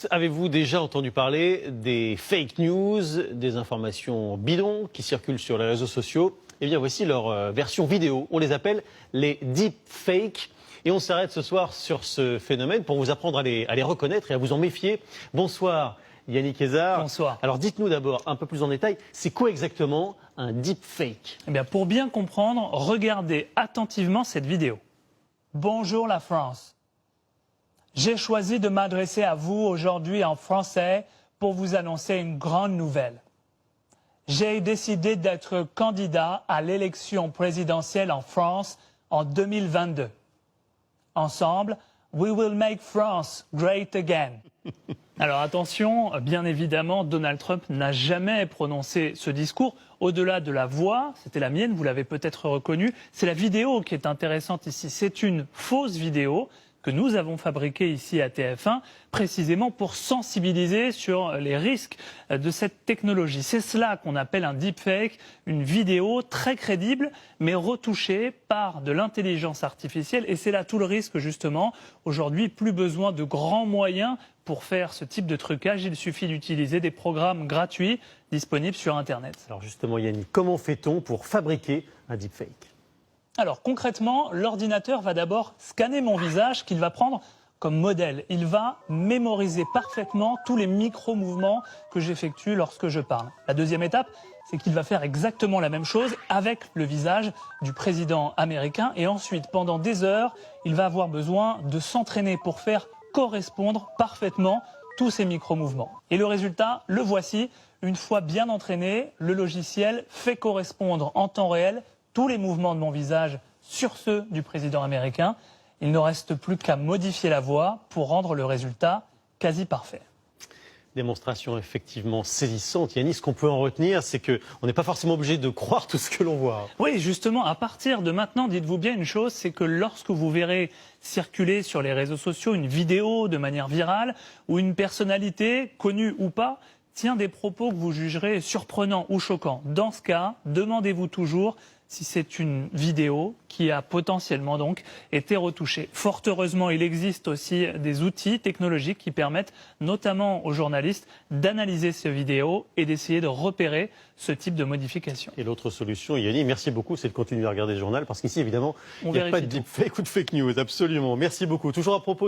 journalistes, avez-vous déjà entendu parler des fake news, des informations bidons qui circulent sur les réseaux sociaux? Eh bien, voici leur version vidéo. On les appelle les deepfakes. Et on s'arrête ce soir sur ce phénomène pour vous apprendre à les reconnaître et à vous en méfier. Bonsoir Yannick Hézard. Bonsoir. Alors dites-nous d'abord un peu plus en détail, c'est quoi exactement un deepfake? Eh bien, pour bien comprendre, regardez attentivement cette vidéo. Bonjour la France. J'ai choisi de m'adresser à vous aujourd'hui en français pour vous annoncer une grande nouvelle. J'ai décidé d'être candidat à l'élection présidentielle en France en 2022. Ensemble, we will make France great again. Alors attention, bien évidemment, Donald Trump n'a jamais prononcé ce discours. Au-delà de la voix, c'était la mienne, vous l'avez peut-être reconnu, c'est la vidéo qui est intéressante ici. C'est une fausse vidéo que nous avons fabriquée ici à TF1, précisément pour sensibiliser sur les risques de cette technologie. C'est cela qu'on appelle un deepfake, une vidéo très crédible, mais retouchée par de l'intelligence artificielle. Et c'est là tout le risque, justement. Aujourd'hui, plus besoin de grands moyens pour faire ce type de trucage. Il suffit d'utiliser des programmes gratuits disponibles sur Internet. Alors justement, Yannick, comment fait-on pour fabriquer un deepfake? Alors concrètement, l'ordinateur va d'abord scanner mon visage qu'il va prendre comme modèle. Il va mémoriser parfaitement tous les micro-mouvements que j'effectue lorsque je parle. La deuxième étape, c'est qu'il va faire exactement la même chose avec le visage du président américain. Et ensuite, pendant des heures, il va avoir besoin de s'entraîner pour faire correspondre parfaitement tous ces micro-mouvements. Et le résultat, le voici. Une fois bien entraîné, le logiciel fait correspondre en temps réel tous les mouvements de mon visage sur ceux du président américain. Il ne reste plus qu'à modifier la voix pour rendre le résultat quasi parfait. Démonstration effectivement saisissante. Yannick, ce qu'on peut en retenir, c'est qu'on n'est pas forcément obligé de croire tout ce que l'on voit. Oui, justement, à partir de maintenant, dites-vous bien une chose, c'est que lorsque vous verrez circuler sur les réseaux sociaux une vidéo de manière virale, où une personnalité, connue ou pas, tient des propos que vous jugerez surprenants ou choquants. Dans ce cas, demandez-vous toujours si c'est une vidéo qui a potentiellement donc été retouchée. Fort heureusement, il existe aussi des outils technologiques qui permettent notamment aux journalistes d'analyser ces vidéos et d'essayer de repérer ce type de modification. Et l'autre solution, Yannick, merci beaucoup, c'est de continuer à regarder le journal parce qu'ici, évidemment, il n'y a pas de deepfake ou de fake news, absolument. Merci beaucoup. Toujours à propos